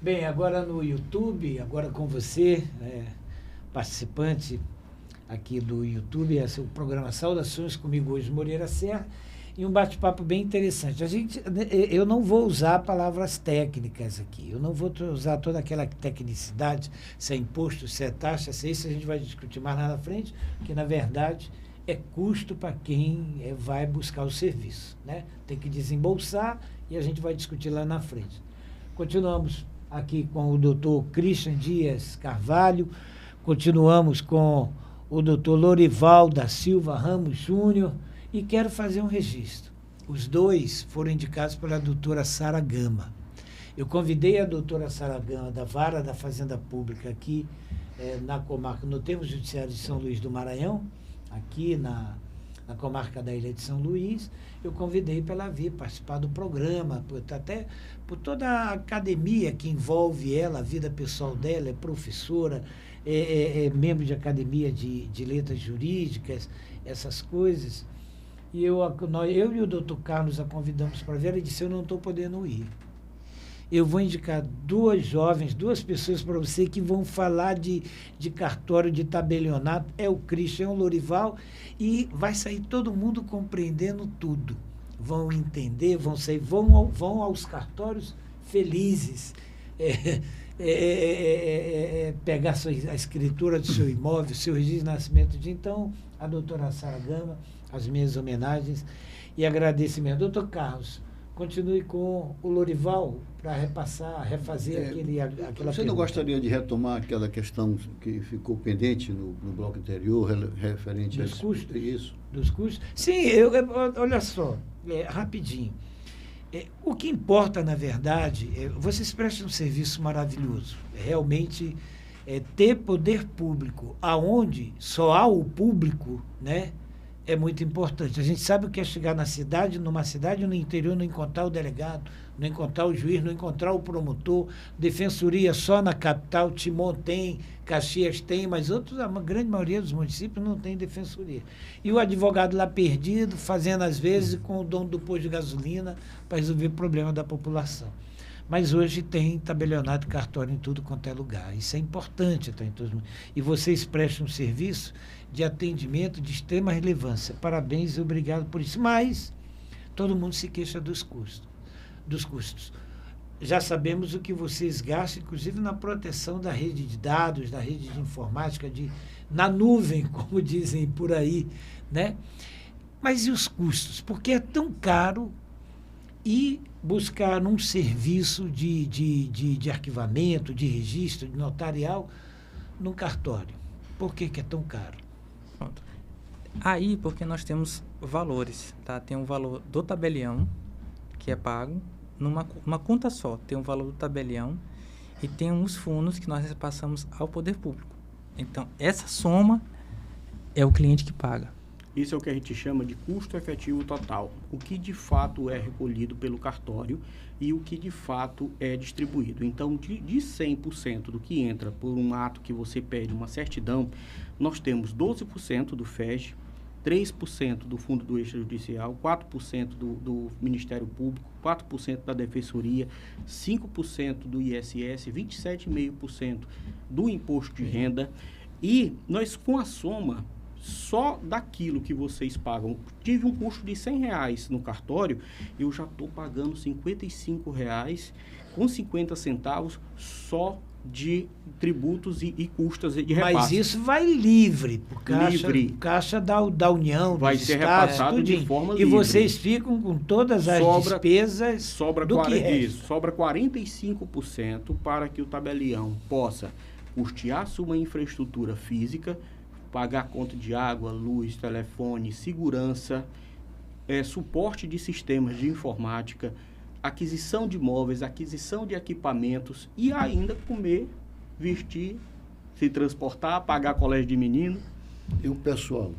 Bem, agora no YouTube, agora com você, participante aqui do YouTube, esse é o programa Saudações, comigo hoje, Moreira Serra, e um bate-papo bem interessante. Eu não vou usar palavras técnicas aqui, eu não vou usar toda aquela tecnicidade, se é imposto, se é taxa, se é isso, a gente vai discutir mais lá na frente, que na verdade é custo para quem vai buscar o serviço, né? Tem que desembolsar e a gente vai discutir lá na frente. Continuamos aqui com o doutor Christian Dias Carvalho, continuamos com o doutor Lorival da Silva Ramos Júnior, e quero fazer um registro. Os dois foram indicados pela doutora Sara Gama. Eu convidei a doutora Sara Gama, da Vara da Fazenda Pública, aqui na comarca, no Termo Judiciário de São Luís do Maranhão, aqui na comarca da Ilha de São Luís. Eu convidei para ela vir participar do programa, até por toda a academia que envolve ela, a vida pessoal dela, é professora, é membro de academia de letras jurídicas, essas coisas. E eu e o doutor Carlos a convidamos para ver, ela disse, eu não estou podendo ir. Eu vou indicar duas pessoas para você que vão falar de cartório, de tabelionato, é o Christian, é o Lorival, e vai sair todo mundo compreendendo tudo. Vão entender, vão aos cartórios felizes, pegar a escritura do seu imóvel, seu registro de nascimento. Então, a doutora Sara Gama, as minhas homenagens e agradecimento. Doutor Carlos, continue com o Lorival para refazer aquela Você não pergunta. gostaria de retomar aquela questão que ficou pendente no bloco anterior, referente dos custos? Isso. Dos custos? Sim, olha só, rapidinho. O que importa, na verdade, vocês prestam um serviço maravilhoso. Realmente, ter poder público aonde só há o público, né? É muito importante. A gente sabe o que é chegar numa cidade no interior, não encontrar o delegado, não encontrar o juiz, não encontrar o promotor, defensoria só na capital, Timon tem, Caxias tem, mas a grande maioria dos municípios não tem defensoria. E o advogado lá perdido, fazendo às vezes com o dono do posto de gasolina para resolver o problema da população. Mas hoje tem tabelionato e cartório em tudo quanto é lugar. Isso é importante. E vocês prestam um serviço de atendimento de extrema relevância. Parabéns e obrigado por isso. Mas todo mundo se queixa dos custos. Já sabemos o que vocês gastam, inclusive na proteção da rede de dados, da rede de informática, na nuvem, como dizem por aí, né? Mas e os custos? Porque é tão caro e buscar um serviço de arquivamento, de registro, de notarial, num cartório. Por que é tão caro? Pronto. Aí, porque nós temos valores, tá? Tem um valor do tabelião, que é pago, numa conta só. Tem um valor do tabelião e tem uns fundos que nós repassamos ao poder público. Então, essa soma é o cliente que paga. Isso é o que a gente chama de custo efetivo total. O que de fato é recolhido pelo cartório e o que de fato é distribuído. Então, de 100% do que entra por um ato que você pede uma certidão, nós temos 12% do FEG, 3% do Fundo do Extrajudicial, 4% do Ministério Público, 4% da Defensoria, 5% do ISS, 27,5% do Imposto de Renda. E nós, com a soma só daquilo que vocês pagam, tive um custo de R$100 no cartório, eu já estou pagando R$55 com 50 centavos só de tributos e custas de repasse. Mas isso vai livre, por caixa da União, vai dos ser estados, repassado tudinho, de forma e livre. vocês ficam com todas as despesas sobra do que resta. Isso, sobra 45% para que o tabelião possa custear sua infraestrutura física, pagar conta de água, luz, telefone, segurança, suporte de sistemas de informática, aquisição de móveis, aquisição de equipamentos e ainda comer, vestir, se transportar, pagar colégio de menino. E o pessoal?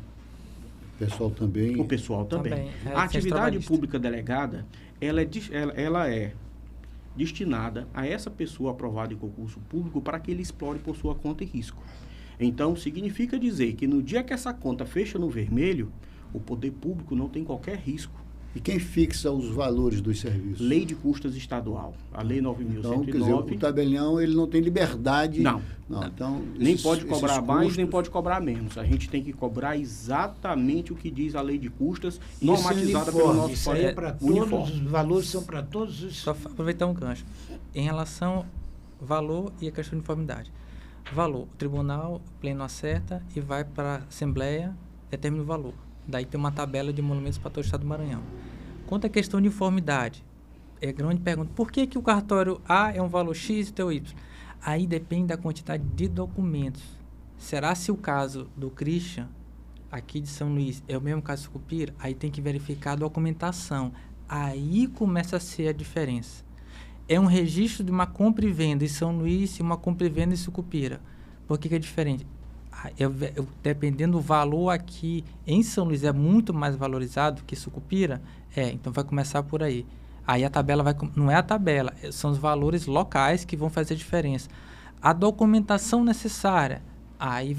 O pessoal também? O pessoal também. A atividade pública delegada, ela é destinada a essa pessoa aprovada em concurso público para que ele explore por sua conta e risco. Então, significa dizer que no dia que essa conta fecha no vermelho, o poder público não tem qualquer risco E quem fixa os valores dos serviços? Lei de custas estadual, a Lei 9.109. Então, quer dizer, o tabelião ele não tem liberdade. Não. Então, Nem pode cobrar mais, custos, nem pode cobrar menos. A gente tem que cobrar exatamente o que diz a lei de custas, Isso normatizada pelo nosso isso aí é para todos, os valores são para todos os... Só aproveitar um gancho. Em relação ao valor e a questão de uniformidade. Valor, o tribunal pleno acerta e vai para a Assembleia, determina o valor. Daí tem uma tabela de emolumentos para todo o estado do Maranhão. Quanto à questão de uniformidade, é grande pergunta. Por que o cartório A é um valor X e o teu Y? Aí depende da quantidade de documentos. Será se o caso do Christian, aqui de São Luís, é o mesmo caso do Sucupira? Aí tem que verificar a documentação. Aí começa a ser a diferença. É um registro de uma compra e venda em São Luís e uma compra e venda em Sucupira. Por que é diferente? Dependendo do valor aqui em São Luís é muito mais valorizado que Sucupira, então vai começar por aí. Aí a tabela não é a tabela, são os valores locais que vão fazer a diferença. A documentação necessária, aí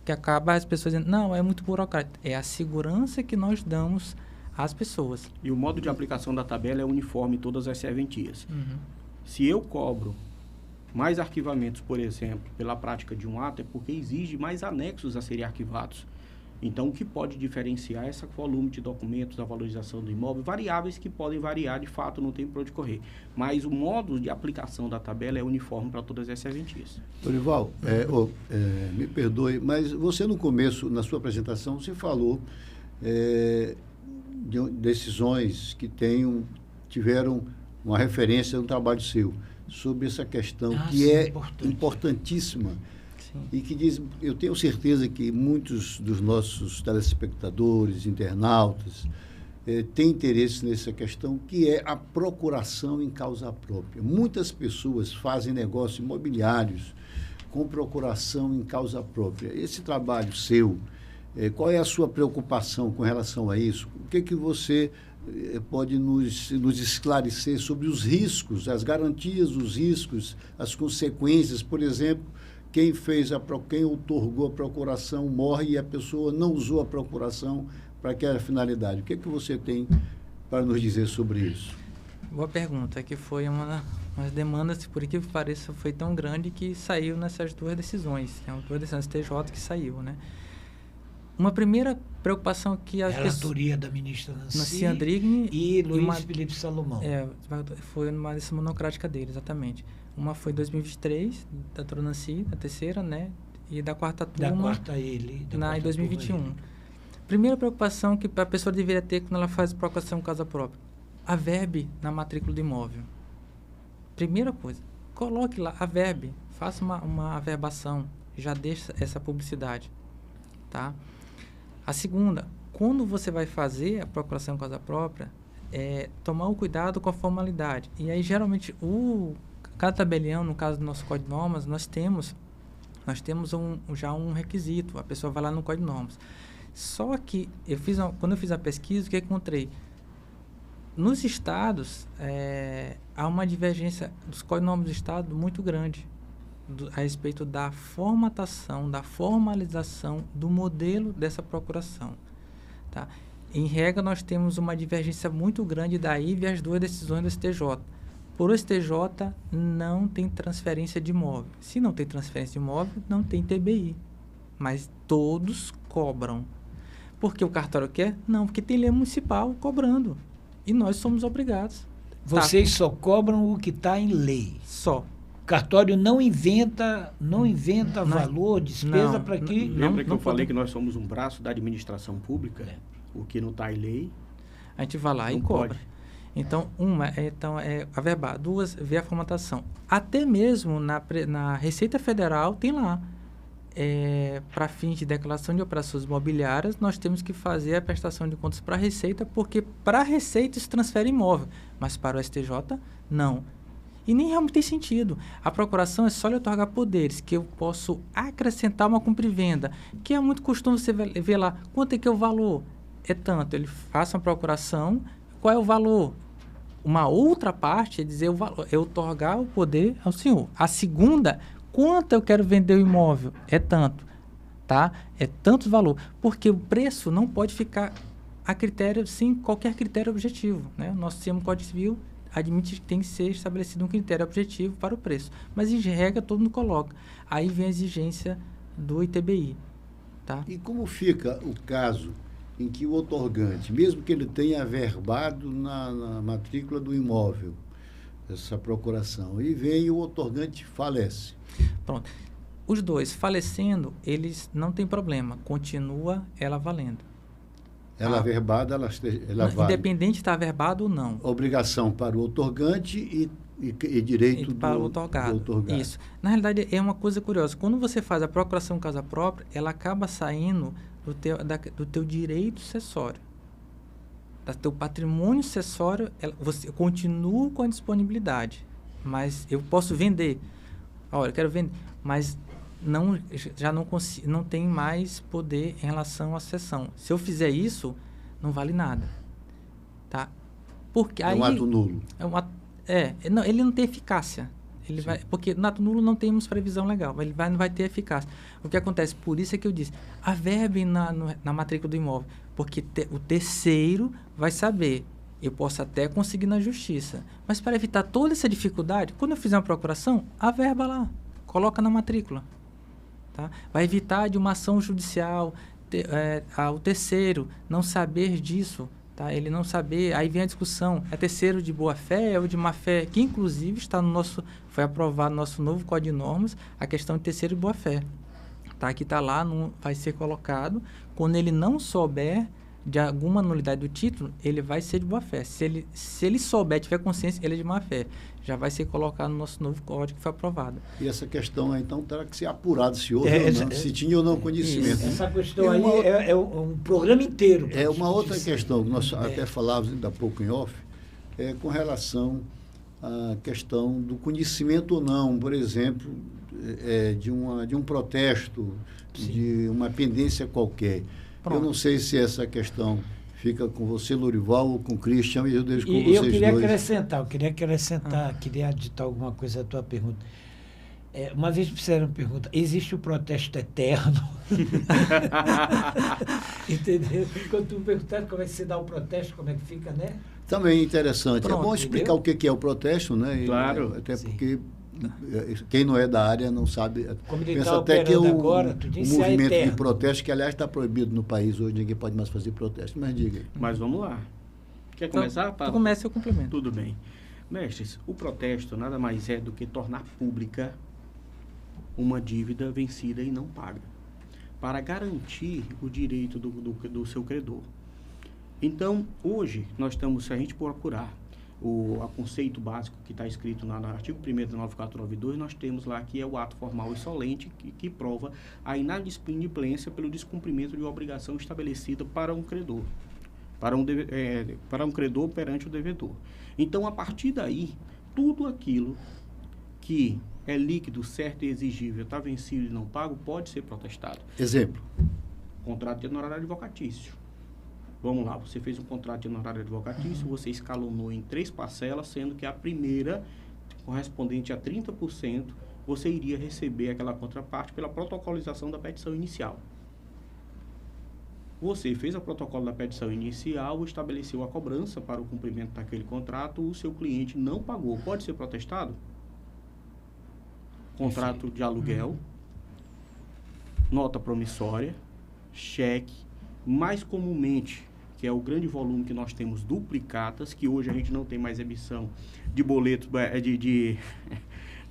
que acaba as pessoas dizendo, não, é muito burocrático. É a segurança que nós damos às pessoas. E o modo de aplicação da tabela é uniforme em todas as serventias. Uhum. Se eu cobro mais arquivamentos, por exemplo, pela prática de um ato, é porque exige mais anexos a serem arquivados. Então, o que pode diferenciar é esse volume de documentos, a valorização do imóvel, variáveis que podem variar, de fato, não tem para onde correr. Mas o modo de aplicação da tabela é uniforme para todas as serventias. Dorival, me perdoe, mas você no começo, na sua apresentação, você falou de decisões que tiveram uma referência no trabalho seu, sobre essa questão que é importantíssima. Sim. E que diz, eu tenho certeza que muitos dos nossos telespectadores, internautas, têm interesse nessa questão, que é a procuração em causa própria. Muitas pessoas fazem negócios imobiliários com procuração em causa própria. Esse trabalho seu, qual é a sua preocupação com relação a isso? O que você pode nos esclarecer sobre os riscos, as garantias dos riscos, as consequências? Por exemplo, quem outorgou a procuração morre e a pessoa não usou a procuração para aquela finalidade. O que você tem para nos dizer sobre isso? Boa pergunta, que foi umas demandas, por que pareça, foi tão grande que saiu nessas duas decisões. Tem duas decisões do TJ que saiu, né? Uma primeira preocupação que as pessoas... Relatoria da ministra Nancy Andrighi e Luiz Felipe Salomão. Foi uma decisão monocrática dele, exatamente. Uma foi em 2023, da doutora Nancy, a terceira, né? E da quarta turma... em 2021. Primeira preocupação que a pessoa deveria ter quando ela faz procuração em casa própria. Averbe na matrícula do imóvel. Primeira coisa, coloque lá, averbe, faça uma averbação, já deixa essa publicidade, tá? A segunda, quando você vai fazer a procuração em causa própria, tomar o cuidado com a formalidade. E aí, geralmente, cada tabelião, no caso do nosso Código de Normas, nós temos já um requisito. A pessoa vai lá no Código de Normas. Só que, quando eu fiz a pesquisa, o que eu encontrei? Nos estados, há uma divergência dos Códigos de Normas do estado muito grande a respeito da formatação, da formalização do modelo dessa procuração, tá? Em regra, nós temos uma divergência muito grande daí e as duas decisões do STJ. Por o STJ, não tem transferência de imóvel. Se não tem transferência de imóvel, não tem TBI. Mas todos cobram. Por que o cartório quer? Não, porque tem lei municipal cobrando. E nós somos obrigados. Vocês só cobram o que está em lei. Só. O cartório não inventa valor, despesa para que... Lembra que eu falei que nós somos um braço da administração pública? O que não está em lei... A gente vai lá e cobra. Então, averbar. Duas, ver a formatação. Até mesmo na Receita Federal tem lá. Para fins de declaração de operações imobiliárias, nós temos que fazer a prestação de contas para a Receita, porque para a Receita isso transfere imóvel, mas para o STJ, não. E nem realmente tem sentido. A procuração é só lhe otorgar poderes, que eu posso acrescentar uma compra e venda, que é muito costume você ver lá, quanto é que é o valor? É tanto, ele faça uma procuração, qual é o valor? Uma outra parte é dizer o valor, é otorgar o poder ao senhor. A segunda, quanto eu quero vender o imóvel? É tanto, tá? É tanto valor. Porque o preço não pode ficar a critério, sem qualquer critério objetivo, né? O nosso sistema Código Civil admite que tem que ser estabelecido um critério objetivo para o preço, mas em regra todo mundo coloca. Aí vem a exigência do ITBI, tá? E como fica o caso em que o outorgante, mesmo que ele tenha averbado na matrícula do imóvel, essa procuração, e vem o outorgante falece? Pronto. Os dois falecendo, eles não tem problema, continua ela valendo. Ela averbada, ela vale. Independente de estar averbado ou não. Obrigação para o outorgante e direito para o do outorgado. outorgado. Isso. Na realidade, é uma coisa curiosa. Quando você faz a procuração casa própria, ela acaba saindo do teu direito sucessório. Do teu patrimônio sucessório, você continua com a disponibilidade. Mas eu posso vender. Olha, eu quero vender. Mas já não tem mais poder em relação à cessão. Se eu fizer isso, não vale nada. Tá? Porque aí, um ato nulo. Ele não tem eficácia. Porque no ato nulo não temos previsão legal. Ele não vai ter eficácia. O que acontece? Por isso é que eu disse, averbe na matrícula do imóvel. Porque o terceiro vai saber. Eu posso até conseguir na justiça. Mas para evitar toda essa dificuldade, quando eu fizer uma procuração, averba lá. Coloca na matrícula. Tá? Vai evitar de uma ação judicial o terceiro não saber disso. Tá? Ele não saber, aí vem a discussão, é terceiro de boa-fé ou de má-fé, que inclusive está foi aprovado no nosso novo Código de Normas, a questão de terceiro de boa-fé. Tá? Que está lá, vai ser colocado, quando ele não souber de alguma nulidade do título, ele vai ser de boa-fé. Se ele souber, tiver consciência, ele é de má-fé. Já vai ser colocado no nosso novo código que foi aprovado. E essa questão, então, terá que ser apurada, se houve ou não, se tinha ou não conhecimento. Isso. Essa questão aí é um programa inteiro. É uma outra questão, que nós até falávamos ainda há pouco em off, com relação à questão do conhecimento ou não, por exemplo, de um protesto, sim, de uma pendência qualquer. Pronto. Eu não sei se essa questão fica com você, Lorival, ou com o Christian, e eu deixo com vocês eu queria dois. Queria aditar alguma coisa à tua pergunta. Uma vez me fizeram uma pergunta, existe o protesto eterno? Entendeu? Quando tu perguntar como é que você dá o protesto, como é que fica, né? Também interessante. Pronto, é bom explicar o que é o protesto, né? Claro. Até porque quem não é da área não sabe. Como ele pensa tá até que o movimento eterno de protesto, que aliás está proibido no país hoje, ninguém pode mais fazer protesto, mas diga. Mas vamos lá. Quer começar, Paulo? Começa o complemento. Tudo bem. Mestres, o protesto nada mais é do que tornar pública uma dívida vencida e não paga, para garantir o direito do seu credor. Então, hoje, se a gente procurar o conceito básico que está escrito no artigo 1º da 9492, nós temos lá que é o ato formal e solente que prova a inadimplência pelo descumprimento de uma obrigação estabelecida para um credor, para um credor perante o devedor. Então, a partir daí, tudo aquilo que é líquido, certo e exigível, está vencido e não pago, pode ser protestado. Exemplo. Contrato de honorário advocatício. Vamos lá, você fez um contrato de honorário advocatício, você escalonou em 3 parcelas, sendo que a primeira, correspondente a 30%, você iria receber aquela contraparte pela protocolização da petição inicial. Você fez o protocolo da petição inicial, estabeleceu a cobrança para o cumprimento daquele contrato, o seu cliente não pagou. Pode ser protestado? Contrato de aluguel, nota promissória, cheque, mais comumente, que é o grande volume que nós temos, duplicatas, que hoje a gente não tem mais emissão de boleto,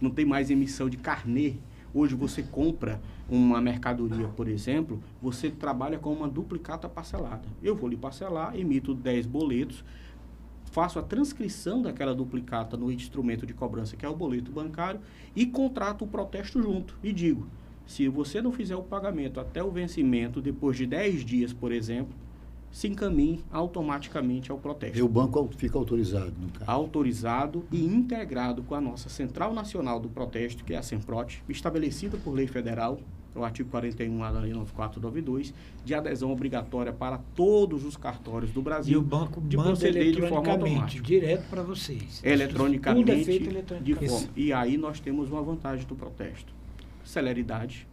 não tem mais emissão de carnê. Hoje você compra uma mercadoria, por exemplo, você trabalha com uma duplicata parcelada. Eu vou lhe parcelar, emito 10 boletos, faço a transcrição daquela duplicata no instrumento de cobrança, que é o boleto bancário, e contrato o protesto junto. E digo, se você não fizer o pagamento até o vencimento, depois de 10 dias, por exemplo, se encaminhe automaticamente ao protesto. E o banco fica autorizado, no caso. Autorizado e integrado com a nossa Central Nacional do Protesto, que é a CENPROT, estabelecida por lei federal, o artigo 41 da lei 9492, de adesão obrigatória para todos os cartórios do Brasil. E o banco de manda proceder de forma automática. Direto para vocês. Eletronicamente. Tudo é feito eletronicamente. De forma. E aí nós temos uma vantagem do protesto. Celeridade.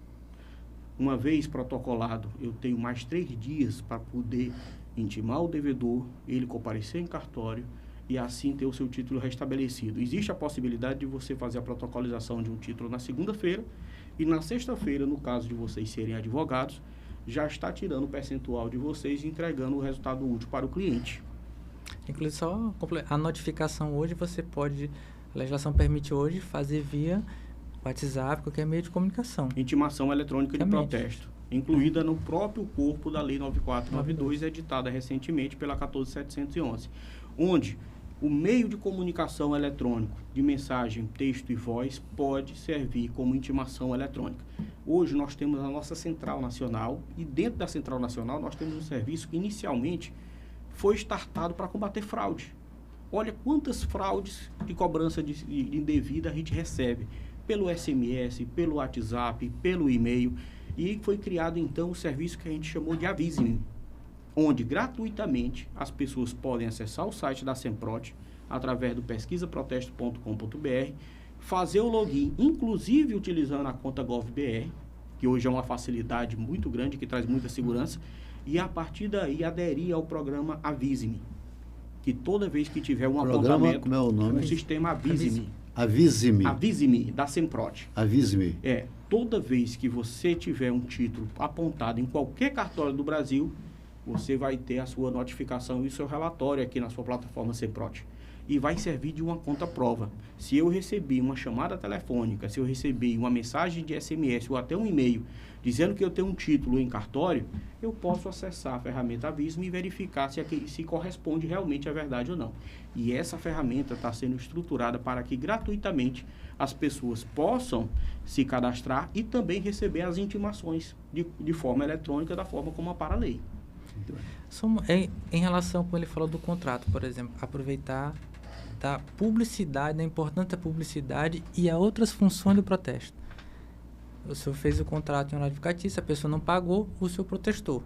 Uma vez protocolado, eu tenho mais 3 dias para poder intimar o devedor, ele comparecer em cartório e assim ter o seu título restabelecido. Existe a possibilidade de você fazer a protocolização de um título na segunda-feira e na sexta-feira, no caso de vocês serem advogados, já está tirando o percentual de vocês e entregando o resultado útil para o cliente. Inclusive, só a notificação hoje, você pode, a legislação permite hoje fazer via WhatsApp, qualquer meio de comunicação. Intimação eletrônica de protesto, incluída no próprio corpo da Lei 9492, editada recentemente pela 14711, onde o meio de comunicação eletrônico de mensagem, texto e voz pode servir como intimação eletrônica. Hoje nós temos a nossa Central Nacional e dentro da Central Nacional nós temos um serviço que inicialmente foi startado para combater fraude. Olha quantas fraudes de cobrança de indevida a gente recebe pelo SMS, pelo WhatsApp, pelo e-mail. E foi criado, então, o serviço que a gente chamou de Avise-me, onde, gratuitamente, as pessoas podem acessar o site da Semprot, através do pesquisaprotesto.com.br, fazer o login, inclusive utilizando a conta GovBR, que hoje é uma facilidade muito grande, que traz muita segurança, e, a partir daí, aderir ao programa Avise-me, que toda vez que tiver um apontamento... Como é o nome? O sistema Avise-me. Avise-me. Avise-me, da Semprot. Avise-me. Toda vez que você tiver um título apontado em qualquer cartório do Brasil, você vai ter a sua notificação e o seu relatório aqui na sua plataforma Semprot. E vai servir de uma conta-prova. Se eu recebi uma chamada telefônica, se eu recebi uma mensagem de SMS ou até um e-mail dizendo que eu tenho um título em cartório, eu posso acessar a ferramenta Avise-me e verificar se corresponde realmente à verdade ou não. E essa ferramenta está sendo estruturada para que gratuitamente as pessoas possam se cadastrar e também receber as intimações de forma eletrônica, da forma como apara a lei. Em relação com ele falou do contrato, por exemplo, aproveitar da publicidade, da importância da publicidade e a outras funções do protesto. O senhor fez o contrato em horário advocatício, a pessoa não pagou, o senhor protestou.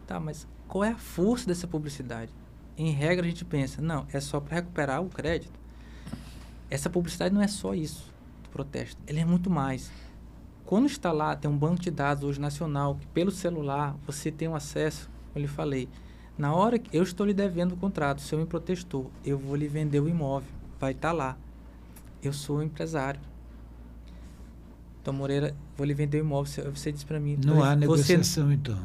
Tá, mas qual é a força dessa publicidade? Em regra, a gente pensa, não, é só para recuperar o crédito. Essa publicidade não é só isso do protesto, ele é muito mais. Quando está lá, tem um banco de dados hoje nacional, que pelo celular você tem um acesso, como eu lhe falei, na hora que eu estou lhe devendo o contrato, o senhor me protestou, eu vou lhe vender o imóvel, vai estar lá. Eu sou empresário. Então, Moreira, vou lhe vender o imóvel, você disse para mim... Não há negociação, então.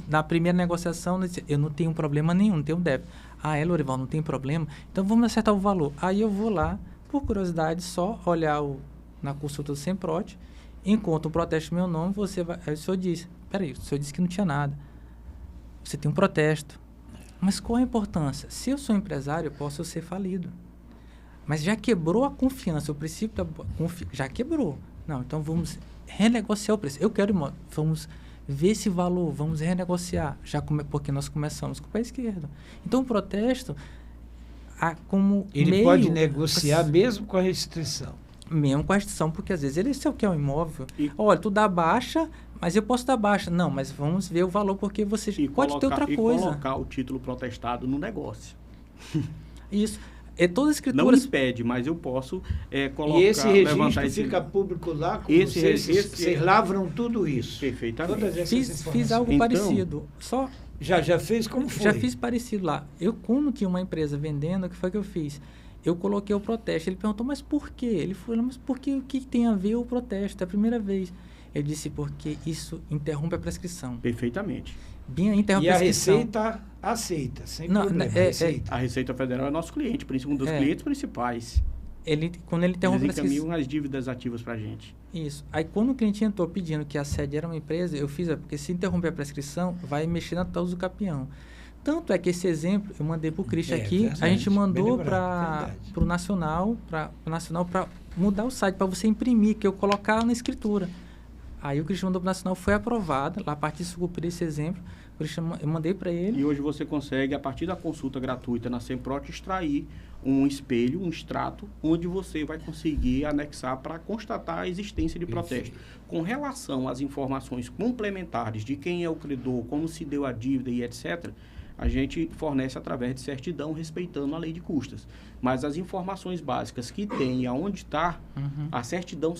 Na primeira negociação, eu não tenho problema nenhum, não tenho débito. Lorival, não tem problema? Então, vamos acertar o valor. Aí eu vou lá, por curiosidade, só olhar na consulta do Semprot, enquanto o protesto meu nome, aí o senhor disse, peraí, o senhor disse que não tinha nada. Você tem um protesto. Mas qual a importância? Se eu sou empresário, eu posso ser falido. Mas já quebrou a confiança, o princípio já quebrou. Não, então vamos renegociar o preço. Eu quero imóvel, vamos ver esse valor, vamos renegociar, porque nós começamos com o pé esquerdo. Então o protesto, como ele meio, pode negociar mesmo com a restrição. Mesmo com a restrição, porque às vezes ele quer um imóvel. Olha, tu dá baixa, mas eu posso dar baixa. Não, mas vamos ver o valor, porque você pode ter outra coisa. E colocar o título protestado no negócio. Isso. Toda escritura... Não impede, mas eu posso colocar... E esse registro fica público lá com vocês lavram tudo isso. Perfeitamente. Fiz algo parecido. Já fez? Como foi? Já fiz parecido lá. Eu, como tinha uma empresa vendendo, o que foi que eu fiz? Eu coloquei o protesto. Ele perguntou, mas por quê? Ele falou, mas por quê? O que tem a ver o protesto? É a primeira vez. Eu disse, porque isso interrompe a prescrição. Perfeitamente. E a Receita aceita, sem problema. A Receita Federal é nosso cliente, um dos clientes principais. Quando ele interrompe a prescrição... Eles encaminham as dívidas ativas para a gente. Isso. Aí, quando o cliente entrou pedindo que a sede era uma empresa, eu fiz, porque se interromper a prescrição, vai mexer na todos do campeão. Tanto é que esse exemplo, eu mandei para o Christian aqui, verdade, a gente mandou para o Nacional, para mudar o site, para você imprimir, que eu colocar na escritura. Aí o Christian mandou para o Nacional, foi aprovado, lá a partir de cumprir esse exemplo, eu mandei para ele. E hoje você consegue, a partir da consulta gratuita na Semprot, extrair um espelho, um extrato, onde você vai conseguir anexar para constatar a existência de protesto. Com relação às informações complementares de quem é o credor, como se deu a dívida e etc., a gente fornece através de certidão, respeitando a lei de custas. Mas as informações básicas que tem e aonde está, a certidão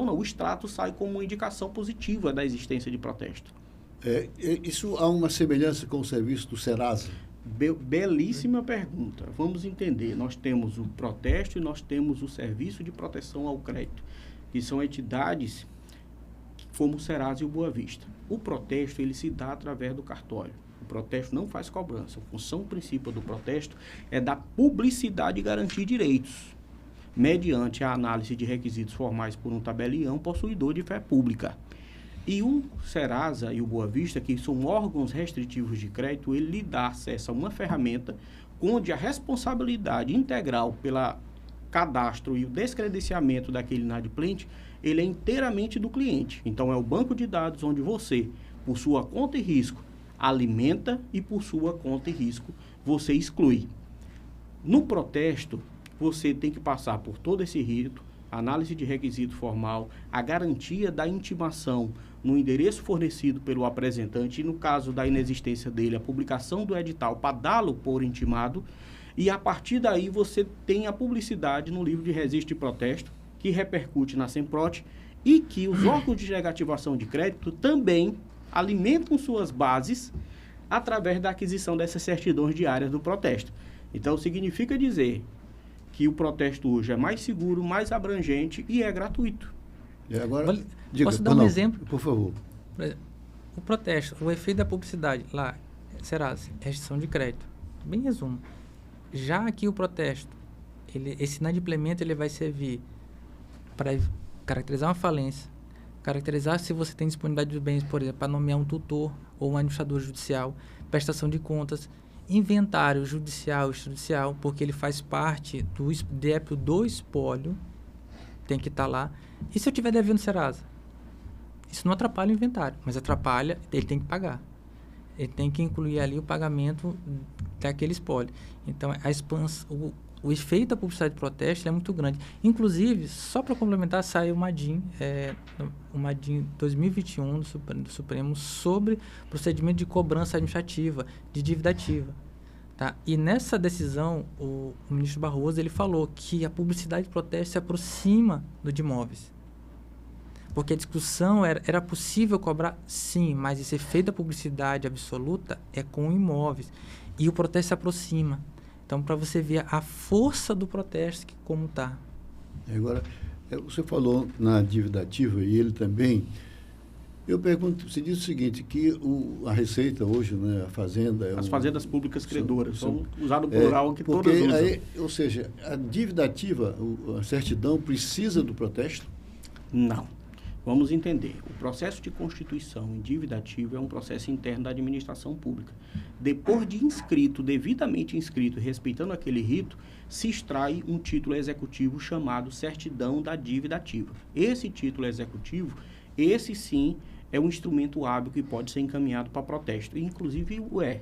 não, o extrato sai como uma indicação positiva da existência de protesto. Isso há uma semelhança com o serviço do Serasa? Belíssima pergunta. Vamos entender. Nós temos o protesto e nós temos o Serviço de Proteção ao Crédito, que são entidades como o Serasa e o Boa Vista. O protesto, ele se dá através do cartório. O protesto não faz cobrança. A função principal do protesto é dar publicidade e garantir direitos, mediante a análise de requisitos formais por um tabelião possuidor de fé pública. E o Serasa e o Boa Vista, que são órgãos restritivos de crédito, ele lhe dá acesso a uma ferramenta onde a responsabilidade integral pela cadastro e o descredenciamento daquele inadimplente, ele é inteiramente do cliente. Então, é o banco de dados onde você, por sua conta e risco, alimenta e por sua conta e risco, você exclui. No protesto, você tem que passar por todo esse rito, análise de requisito formal, a garantia da intimação no endereço fornecido pelo apresentante e, no caso da inexistência dele, a publicação do edital para dá-lo por intimado, e a partir daí você tem a publicidade no livro de registro de protesto, que repercute na SEMPROT, e que os órgãos de negativação de crédito também alimentam suas bases através da aquisição dessas certidões diárias do protesto. Então, significa dizer que o protesto hoje é mais seguro, mais abrangente e é gratuito. E agora, posso dar um exemplo? Por favor. O protesto, o efeito da publicidade, lá, Serasa, restrição de crédito. Bem resumo. Já aqui o protesto, esse inadimplemento, ele vai servir para caracterizar uma falência, caracterizar se você tem disponibilidade de bens, por exemplo, para nomear um tutor ou um administrador judicial, prestação de contas, inventário judicial e extrajudicial, porque ele faz parte do débito do espólio, tem que estar lá. E se eu estiver devendo Serasa? Isso não atrapalha o inventário, mas atrapalha, ele tem que pagar. Ele tem que incluir ali o pagamento daquele espólio. Então, a expansão, o efeito da publicidade de protesto é muito grande. Inclusive, só para complementar, saiu uma DIN 2021 do Supremo sobre procedimento de cobrança administrativa, de dívida ativa. Tá? E nessa decisão, o ministro Barroso ele falou que a publicidade de protesto se aproxima do de imóveis. Porque a discussão era possível cobrar, sim, mas esse efeito da publicidade absoluta é com imóveis. E o protesto se aproxima. Então, para você ver a força do protesto, como está. Agora, você falou na dívida ativa e ele também. Eu pergunto, você diz o seguinte, que a Receita hoje, né, a Fazenda... As fazendas públicas credoras, são usado plural que todas usam. Ou seja, a dívida ativa, a certidão, precisa do protesto? Não. Vamos entender. O processo de constituição em dívida ativa é um processo interno da administração pública. Depois de inscrito, devidamente inscrito e respeitando aquele rito, se extrai um título executivo chamado certidão da dívida ativa. Esse título executivo, esse sim, é um instrumento hábil que pode ser encaminhado para protesto. E, inclusive, o é.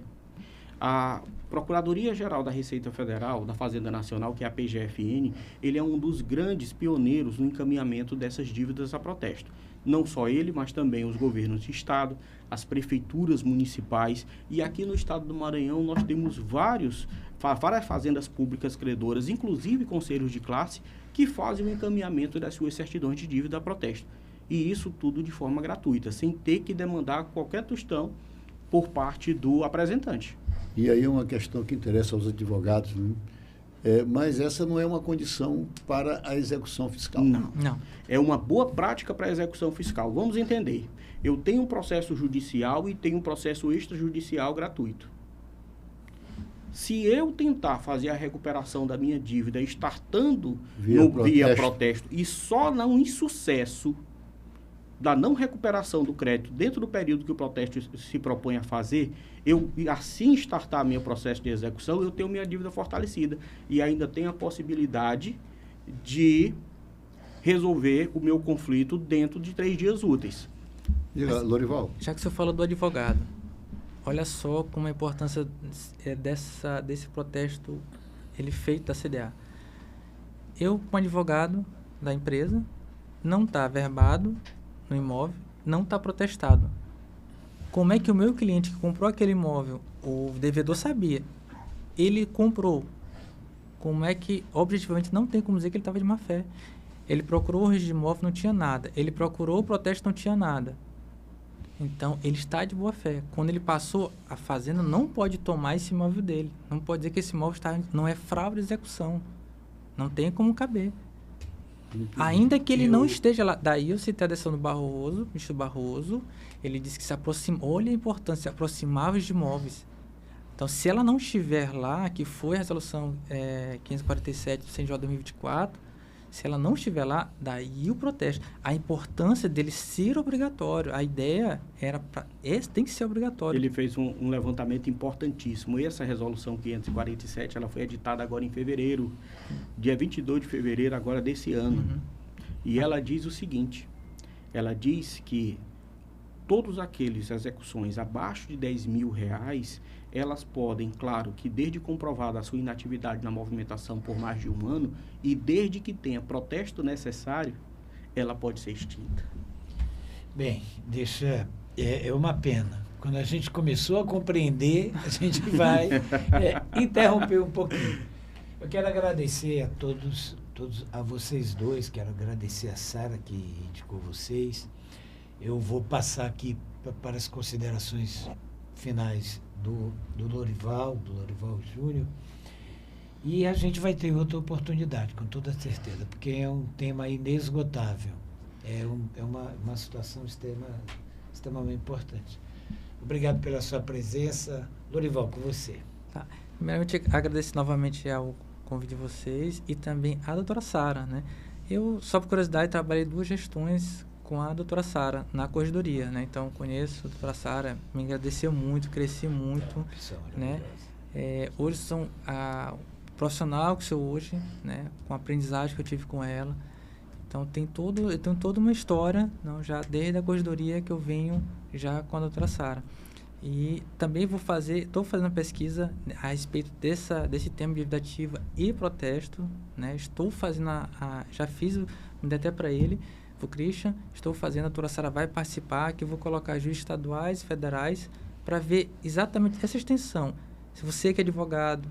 A Procuradoria-Geral da Receita Federal, da Fazenda Nacional, que é a PGFN, ele é um dos grandes pioneiros no encaminhamento dessas dívidas a protesto. Não só ele, mas também os governos de estado, as prefeituras municipais. E aqui no estado do Maranhão nós temos várias fazendas públicas credoras, inclusive conselhos de classe, que fazem o encaminhamento das suas certidões de dívida a protesto. E isso tudo de forma gratuita, sem ter que demandar qualquer tostão por parte do apresentante. E aí é uma questão que interessa aos advogados, né? Mas essa não é uma condição para a execução fiscal. Não. É uma boa prática para a execução fiscal. Vamos entender. Eu tenho um processo judicial e tenho um processo extrajudicial gratuito. Se eu tentar fazer a recuperação da minha dívida startando via protesto e só não insucesso da não recuperação do crédito dentro do período que o protesto se propõe a fazer, eu assim startar meu processo de execução, eu tenho minha dívida fortalecida e ainda tenho a possibilidade de resolver o meu conflito dentro de 3 dias úteis. Diga, Lorival. Já que você falou do advogado, olha só como a importância desse protesto ele feito da CDA. Eu, como advogado da empresa, não está averbado no imóvel, não está protestado. Como é que o meu cliente que comprou aquele imóvel, o devedor sabia, ele comprou, como é que, objetivamente, não tem como dizer que ele estava de má fé. Ele procurou o registro de imóvel, não tinha nada. Ele procurou o protesto, não tinha nada. Então, ele está de boa fé. Quando ele passou, a fazenda não pode tomar esse imóvel dele. Não pode dizer que esse imóvel não é fraude de execução. Não tem como caber. Ainda que ele não esteja lá. Daí eu citei a decisão do Barroso, ministro Barroso, ele disse que se aproximou, olha a importância, se aproximava de imóveis. Então, se ela não estiver lá, que foi a resolução 547 do CNJ 2024, se ela não estiver lá, daí o protesto. A importância dele ser obrigatório. A ideia era esse tem que ser obrigatório. Ele fez um levantamento importantíssimo. E essa resolução 547, ela foi editada agora em fevereiro, dia 22 de fevereiro agora desse ano. Uhum. E ela diz o seguinte, ela diz que todos aqueles execuções abaixo de R$10.000, elas podem, claro, que desde comprovada a sua inatividade na movimentação por mais de um ano e desde que tenha protesto necessário, ela pode ser extinta. Bem, é uma pena. Quando a gente começou a compreender, a gente vai interromper um pouquinho. Eu quero agradecer a todos, a vocês dois, quero agradecer a Sara que indicou vocês. Eu vou passar aqui para as considerações finais do Lorival Júnior, e a gente vai ter outra oportunidade, com toda certeza, porque é um tema inesgotável, é uma situação extremamente importante. Obrigado pela sua presença. Lorival, com você. Tá. Primeiramente, agradeço novamente ao convite de vocês e também à doutora Sara, né? Eu, só por curiosidade, trabalhei 2 gestões com a doutora Sara na corregedoria, né? Então, conheço a doutora Sara, me agradeceu muito, cresci muito, né? Hoje sou a profissional que sou hoje, né? Com a aprendizagem que eu tive com ela. Então, eu tenho toda uma história, não, já desde a corregedoria que eu venho já com a doutora Sara. E também estou fazendo pesquisa a respeito desse tema de dívida ativa e protesto, né? Estou fazendo já fiz, me dei até para ele, o Christian, estou fazendo, a doutora Sara vai participar, que eu vou colocar juízes estaduais, federais, para ver exatamente essa extensão. Se você que é advogado,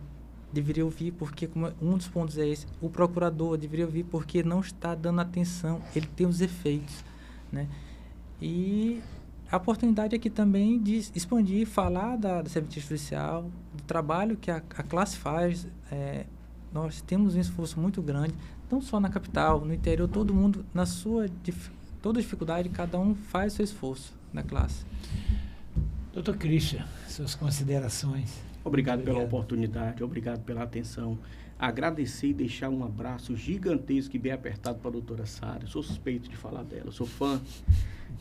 deveria ouvir, porque como um dos pontos é esse, o procurador deveria ouvir porque não está dando atenção, ele tem os efeitos, né? E a oportunidade aqui também de expandir, falar da serventia judicial, do trabalho que a classe faz. Nós temos um esforço muito grande, não só na capital, no interior, todo mundo, toda dificuldade, cada um faz o seu esforço na classe. Doutor Christian, suas considerações. Obrigado pela oportunidade, obrigado pela atenção. Agradecer e deixar um abraço gigantesco e bem apertado para a doutora Sara. Eu sou suspeito de falar dela, sou fã.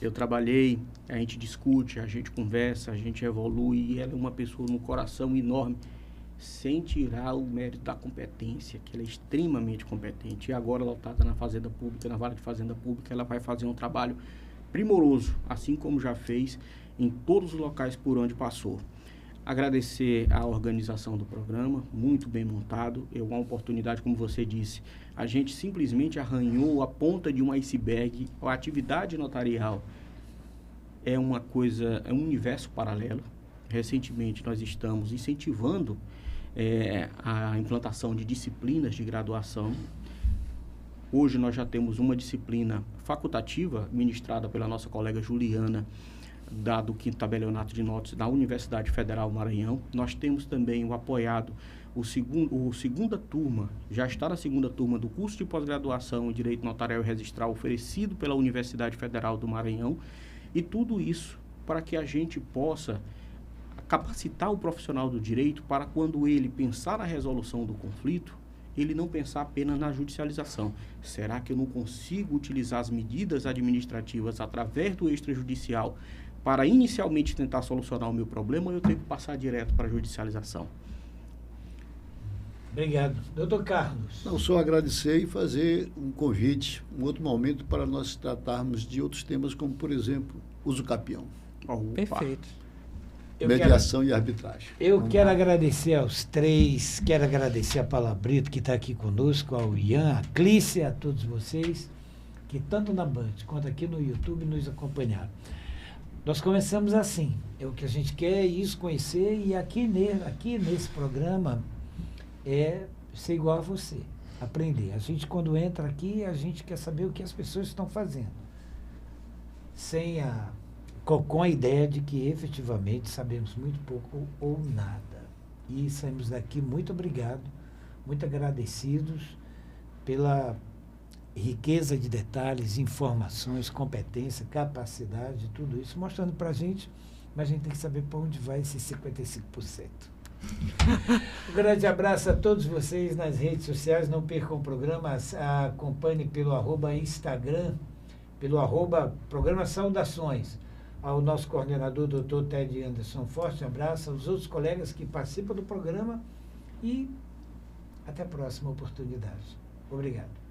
Eu trabalhei, a gente discute, a gente conversa, a gente evolui, e ela é uma pessoa no coração enorme, sem tirar o mérito da competência, que ela é extremamente competente. E agora ela está na Fazenda Pública, na Vara de Fazenda Pública, ela vai fazer um trabalho primoroso, assim como já fez em todos os locais por onde passou. Agradecer a organização do programa, muito bem montado. É uma oportunidade, como você disse, a gente simplesmente arranhou a ponta de um iceberg. A atividade notarial é uma coisa, é um universo paralelo. Recentemente nós estamos incentivando a implantação de disciplinas de graduação. Hoje nós já temos uma disciplina facultativa ministrada pela nossa colega Juliana, do 5º Tabelionato de Notas da Universidade Federal Maranhão. Nós temos também o apoiado, segunda turma, já está na segunda turma do curso de pós-graduação em Direito Notarial e Registral oferecido pela Universidade Federal do Maranhão, e tudo isso para que a gente possa capacitar o profissional do direito para quando ele pensar na resolução do conflito, ele não pensar apenas na judicialização. Será que eu não consigo utilizar as medidas administrativas através do extrajudicial para inicialmente tentar solucionar o meu problema, ou eu tenho que passar direto para a judicialização? Obrigado. Doutor Carlos. Não, só agradecer e fazer um convite, um outro momento para nós tratarmos de outros temas, como, por exemplo, uso capião. Perfeito. Mediação e arbitragem. Eu quero agradecer aos três, quero agradecer a Palabrito, que está aqui conosco, ao Ian, a Clícia, a todos vocês, que tanto na Band quanto aqui no YouTube nos acompanharam. Nós começamos assim, o que a gente quer é isso, conhecer, e aqui nesse programa é ser igual a você, aprender. A gente, quando entra aqui, a gente quer saber o que as pessoas estão fazendo. Sem com a ideia de que efetivamente sabemos muito pouco ou nada. E saímos daqui muito muito agradecidos pela riqueza de detalhes, informações, competência, capacidade, tudo isso, mostrando para a gente, mas a gente tem que saber para onde vai esses 55%. Um grande abraço a todos vocês nas redes sociais, não percam o programa, acompanhe pelo @Instagram, pelo @Programa Saudações, ao nosso coordenador, Dr. Ted Anderson, forte abraço, aos outros colegas que participam do programa e até a próxima oportunidade. Obrigado.